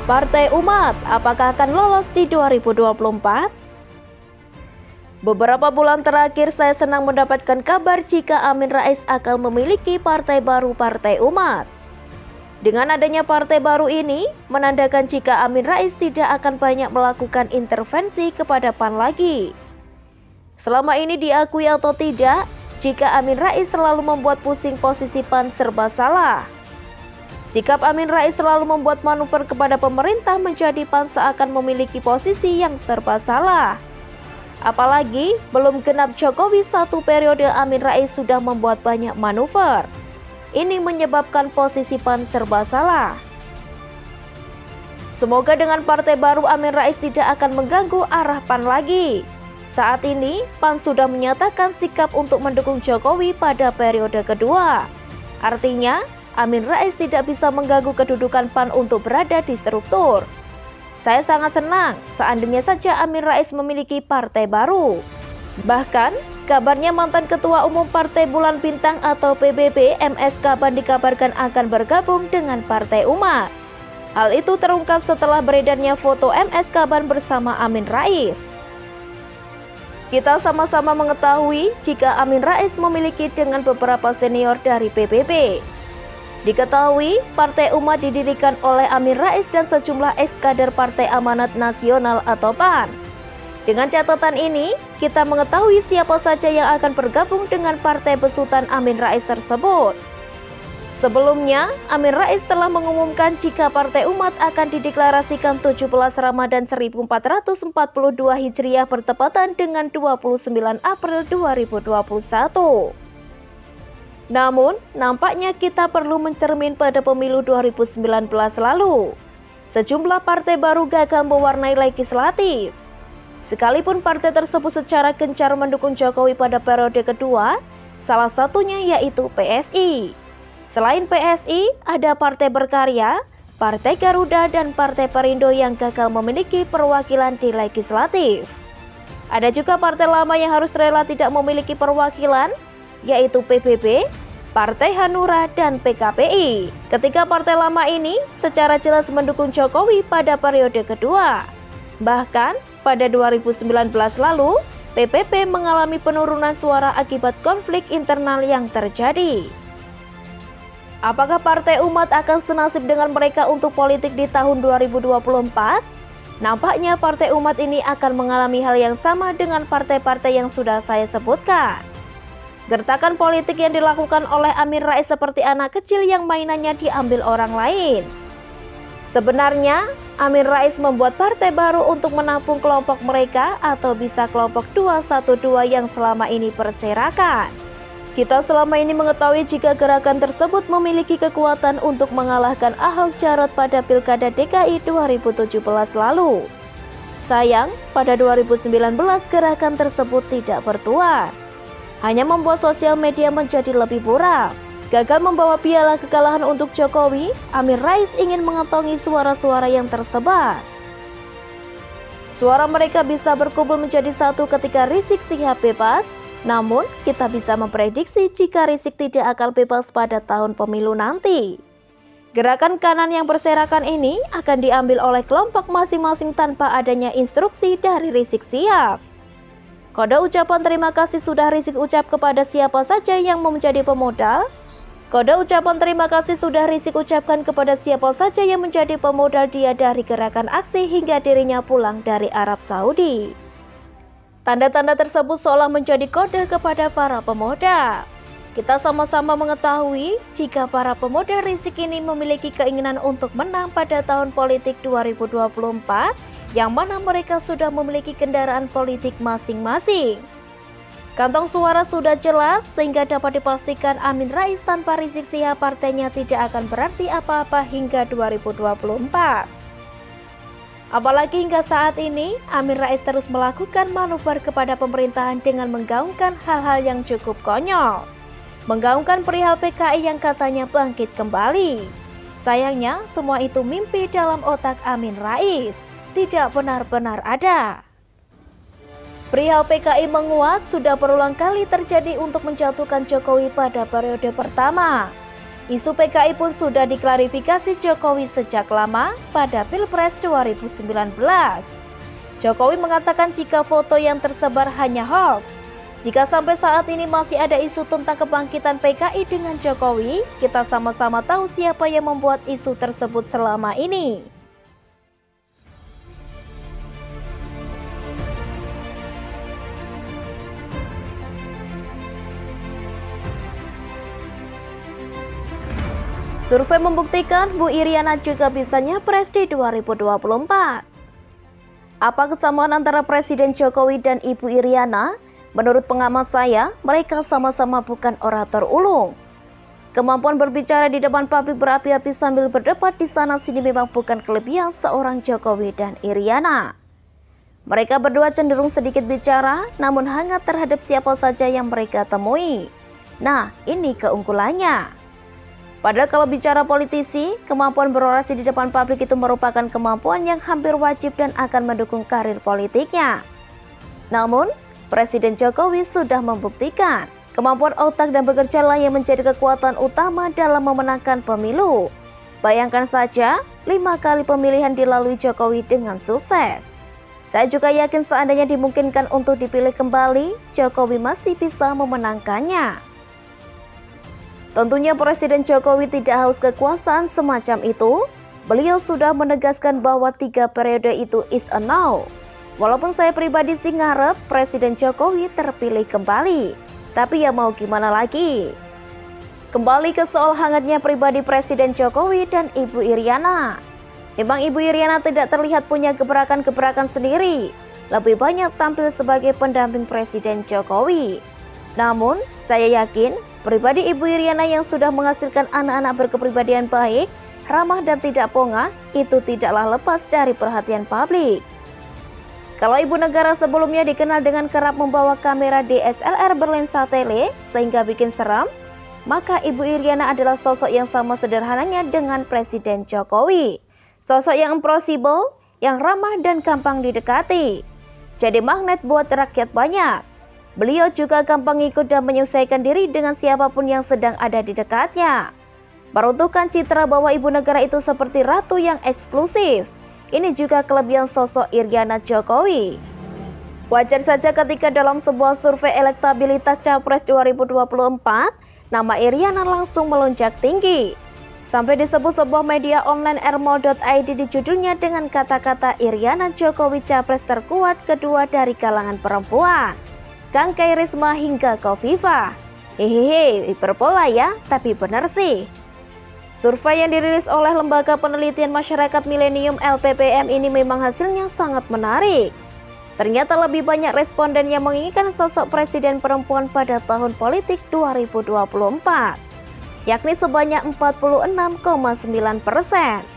Partai Umat apakah akan lolos di 2024? Beberapa bulan terakhir saya senang mendapatkan kabar jika Amin Rais akan memiliki partai baru, Partai Umat. Dengan adanya partai baru ini, menandakan jika Amin Rais tidak akan banyak melakukan intervensi kepada PAN lagi. Selama ini diakui atau tidak, jika Amin Rais selalu membuat pusing posisi PAN serba salah. Sikap Amin Rais selalu membuat manuver kepada pemerintah menjadi PAN seakan memiliki posisi yang serba salah. Apalagi belum genap Jokowi 1 periode, Amin Rais sudah membuat banyak manuver. Ini menyebabkan posisi PAN serba salah. Semoga dengan partai baru Amin Rais tidak akan mengganggu arah PAN lagi. Saat ini PAN sudah menyatakan sikap untuk mendukung Jokowi pada periode kedua. Artinya Amin Rais tidak bisa mengganggu kedudukan PAN untuk berada di struktur. Saya sangat senang seandainya saja Amin Rais memiliki partai baru. Bahkan, kabarnya mantan Ketua Umum Partai Bulan Bintang atau PBB MS Kaban dikabarkan akan bergabung dengan Partai Umat. Hal itu terungkap setelah beredarnya foto MS Kaban bersama Amin Rais. Kita sama-sama mengetahui jika Amin Rais memiliki dengan beberapa senior dari PBB. Diketahui, Partai Umat didirikan oleh Amin Rais dan sejumlah ex-kader Partai Amanat Nasional atau PAN. Dengan catatan ini, kita mengetahui siapa saja yang akan bergabung dengan partai besutan Amin Rais tersebut. Sebelumnya, Amin Rais telah mengumumkan jika Partai Umat akan dideklarasikan 17 Ramadan 1442 Hijriah bertepatan dengan 29 April 2021. Namun, nampaknya kita perlu mencermin pada pemilu 2019 lalu. Sejumlah partai baru gagal mewarnai legislatif. Sekalipun partai tersebut secara gencar mendukung Jokowi pada periode kedua, salah satunya yaitu PSI. Selain PSI, ada Partai Berkarya, Partai Garuda, dan Partai Perindo yang gagal memiliki perwakilan di legislatif. Ada juga partai lama yang harus rela tidak memiliki perwakilan, yaitu PBB, Partai Hanura, dan PKPI. Ketika partai lama ini secara jelas mendukung Jokowi pada periode kedua. Bahkan pada 2019 lalu, PPP mengalami penurunan suara akibat konflik internal yang terjadi. Apakah Partai Umat akan senasib dengan mereka untuk politik di tahun 2024? Nampaknya Partai Umat ini akan mengalami hal yang sama dengan partai-partai yang sudah saya sebutkan. Gertakan politik yang dilakukan oleh Amin Rais seperti anak kecil yang mainannya diambil orang lain. Sebenarnya, Amin Rais membuat partai baru untuk menampung kelompok mereka atau bisa kelompok 212 yang selama ini berserakan. Kita selama ini mengetahui jika gerakan tersebut memiliki kekuatan untuk mengalahkan Ahok Jarot pada Pilkada DKI 2017 lalu. Sayang, pada 2019 gerakan tersebut tidak bertuan. Hanya membuat sosial media menjadi lebih buram. Gagal membawa piala kekalahan untuk Jokowi, Amin Rais ingin mengantongi suara-suara yang tersebar. Suara mereka bisa berkumpul menjadi satu ketika Rizik Syihab bebas, namun kita bisa memprediksi jika Rizik tidak akan bebas pada tahun pemilu nanti. Gerakan kanan yang berserakan ini akan diambil oleh kelompok masing-masing tanpa adanya instruksi dari Rizik Syihab. Kode ucapan terima kasih sudah Rizik ucap kepada siapa saja yang mau menjadi pemodal. Kode ucapan terima kasih sudah Rizik ucapkan kepada siapa saja yang menjadi pemodal dia dari gerakan aksi hingga dirinya pulang dari Arab Saudi. Tanda-tanda tersebut seolah menjadi kode kepada para pemodal. Kita sama-sama mengetahui jika para pemodal Rizik ini memiliki keinginan untuk menang pada tahun politik 2024, yang mana mereka sudah memiliki kendaraan politik masing-masing. Kantong suara sudah jelas sehingga dapat dipastikan Amin Rais tanpa Rizik Syihab partainya tidak akan berarti apa-apa hingga 2024. Apalagi hingga saat ini Amin Rais terus melakukan manuver kepada pemerintahan dengan menggaungkan hal-hal yang cukup konyol. Menggaungkan perihal PKI yang katanya bangkit kembali. Sayangnya semua itu mimpi dalam otak Amin Rais, tidak benar-benar ada. Perihal PKI menguat sudah berulang kali terjadi untuk menjatuhkan Jokowi pada periode pertama. Isu PKI pun sudah diklarifikasi Jokowi sejak lama pada Pilpres 2019. Jokowi mengatakan jika foto yang tersebar hanya hoax. Jika sampai saat ini masih ada isu tentang kebangkitan PKI dengan Jokowi, kita sama-sama tahu siapa yang membuat isu tersebut selama ini. Survei membuktikan Bu Iriana juga bisa nyapres di 2024. Apa kesamaan antara Presiden Jokowi dan Ibu Iriana? Menurut pengamat saya, mereka sama-sama bukan orator ulung. Kemampuan berbicara di depan publik berapi-api sambil berdebat di sana-sini memang bukan kelebihan seorang Jokowi dan Iriana. Mereka berdua cenderung sedikit bicara, namun hangat terhadap siapa saja yang mereka temui. Nah, ini keunggulannya. Padahal kalau bicara politisi, kemampuan berorasi di depan publik itu merupakan kemampuan yang hampir wajib dan akan mendukung karir politiknya. Namun, Presiden Jokowi sudah membuktikan kemampuan otak dan bekerja lah yang menjadi kekuatan utama dalam memenangkan pemilu. Bayangkan saja, 5 kali pemilihan dilalui Jokowi dengan sukses. Saya juga yakin seandainya dimungkinkan untuk dipilih kembali, Jokowi masih bisa memenangkannya. Tentunya Presiden Jokowi tidak haus kekuasaan semacam itu. Beliau sudah menegaskan bahwa 3 periode itu is a no. Walaupun saya pribadi sih ngarep Presiden Jokowi terpilih kembali. Tapi ya mau gimana lagi. Kembali ke soal hangatnya pribadi Presiden Jokowi dan Ibu Iriana. Memang Ibu Iriana tidak terlihat punya gebrakan-gebrakan sendiri. Lebih banyak tampil sebagai pendamping Presiden Jokowi. Namun, saya yakin pribadi Ibu Iriana yang sudah menghasilkan anak-anak berkepribadian baik, ramah dan tidak pongah, itu tidaklah lepas dari perhatian publik. Kalau ibu negara sebelumnya dikenal dengan kerap membawa kamera DSLR berlensa tele sehingga bikin seram, maka Ibu Iriana adalah sosok yang sama sederhananya dengan Presiden Jokowi. Sosok yang impossible, yang ramah dan gampang didekati. Jadi magnet buat rakyat banyak. Beliau juga gampang ikut dan menyesuaikan diri dengan siapapun yang sedang ada di dekatnya. Meruntuhkan citra bahwa ibu negara itu seperti ratu yang eksklusif. Ini juga kelebihan sosok Iriana Jokowi. Wajar saja ketika dalam sebuah survei elektabilitas Capres 2024, nama Iriana langsung melonjak tinggi. Sampai disebut sebuah media online rmol.id di judulnya dengan kata-kata Iriana Jokowi Capres terkuat kedua dari kalangan perempuan. Kangkai Risma hingga Kofifa. Hehehe, hiperbola ya, tapi benar sih. Survei yang dirilis oleh Lembaga Penelitian Masyarakat Milenium LPPM ini memang hasilnya sangat menarik. Ternyata lebih banyak responden yang menginginkan sosok presiden perempuan pada tahun politik 2024, yakni sebanyak 46,9%.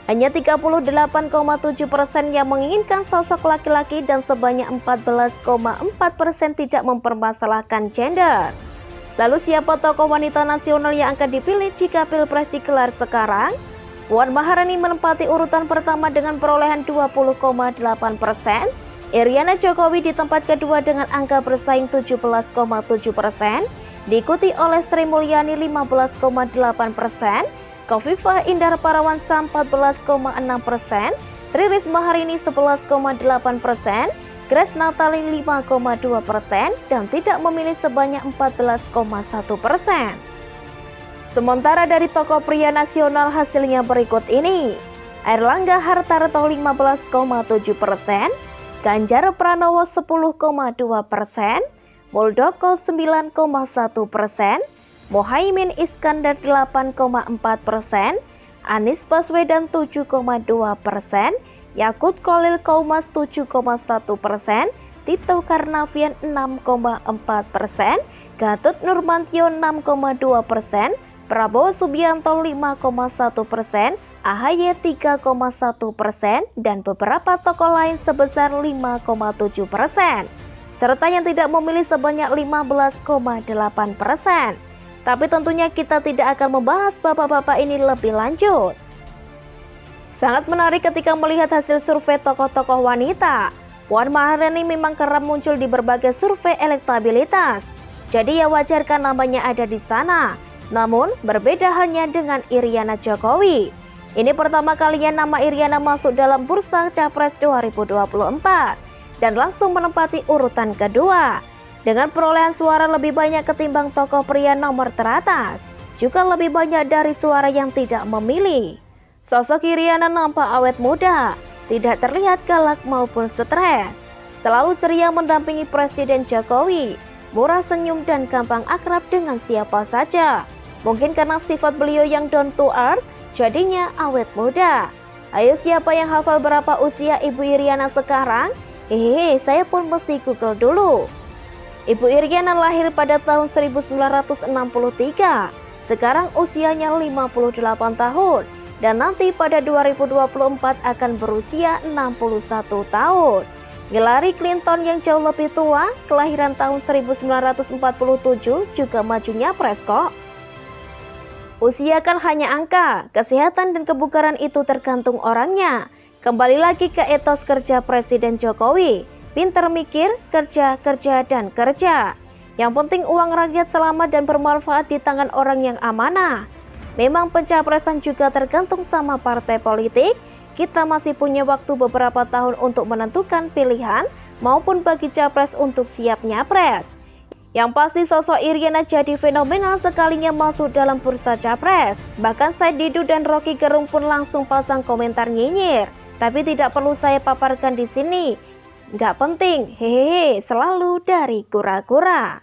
Hanya 38,7% yang menginginkan sosok laki-laki dan sebanyak 14,4% tidak mempermasalahkan gender. Lalu siapa tokoh wanita nasional yang akan dipilih jika Pilpres digelar sekarang? Puan Maharani menempati urutan pertama dengan perolehan 20,8%. Iriana Jokowi di tempat kedua dengan angka bersaing 17,7%. Diikuti oleh Sri Mulyani 15,8%. Kofifa Indar Parawansa 14,6%, Tri Risma hari ini 11,8%, Grace Natali 5,2%, dan tidak memilih sebanyak 14,1%. Sementara dari tokoh pria nasional hasilnya berikut ini. Airlangga Hartarto 15,7%, Ganjar Pranowo 10,2%, Muldoko 9,1%, Mohaimin Iskandar 8,4%, Anies Baswedan 7,2%, Yakut Khalil Qaumas 7,1%, Tito Karnavian 6,4%, Gatot Nurmantio 6,2%, Prabowo Subianto 5,1%, AHY 3,1%, dan beberapa tokoh lain sebesar 5,7%, serta yang tidak memilih sebanyak 15,8%. Tapi tentunya kita tidak akan membahas bapak-bapak ini lebih lanjut. Sangat menarik ketika melihat hasil survei tokoh-tokoh wanita. Puan Maharani memang kerap muncul di berbagai survei elektabilitas. Jadi ya wajar kan namanya ada di sana. Namun, berbeda halnya dengan Iriana Jokowi. Ini pertama kalinya nama Iriana masuk dalam bursa Capres 2024 dan langsung menempati urutan kedua. Dengan perolehan suara lebih banyak ketimbang tokoh pria nomor teratas, juga lebih banyak dari suara yang tidak memilih. Sosok Iriana nampak awet muda, tidak terlihat galak maupun stres. Selalu ceria mendampingi Presiden Jokowi, murah senyum dan gampang akrab dengan siapa saja. Mungkin karena sifat beliau yang down to earth, jadinya awet muda. Ayo, siapa yang hafal berapa usia Ibu Iriana sekarang? Hehehe, saya pun mesti Google dulu. Ibu Iriana lahir pada tahun 1963, sekarang usianya 58 tahun, dan nanti pada 2024 akan berusia 61 tahun. Hillary Clinton yang jauh lebih tua, kelahiran tahun 1947, juga majunya nyapres kok. Usia kan hanya angka, kesehatan dan kebugaran itu tergantung orangnya. Kembali lagi ke etos kerja Presiden Jokowi. Pinter mikir, kerja, dan kerja. Yang penting uang rakyat selamat dan bermanfaat di tangan orang yang amanah. Memang pencapresan juga tergantung sama partai politik. Kita masih punya waktu beberapa tahun untuk menentukan pilihan maupun bagi capres untuk siap nyapres. Yang pasti sosok Iriana jadi fenomenal sekalinya masuk dalam bursa capres. Bahkan Said Didu dan Rocky Gerung pun langsung pasang komentar nyinyir. Tapi tidak perlu saya paparkan di sini. Nggak penting, hehehe, selalu dari kura-kura.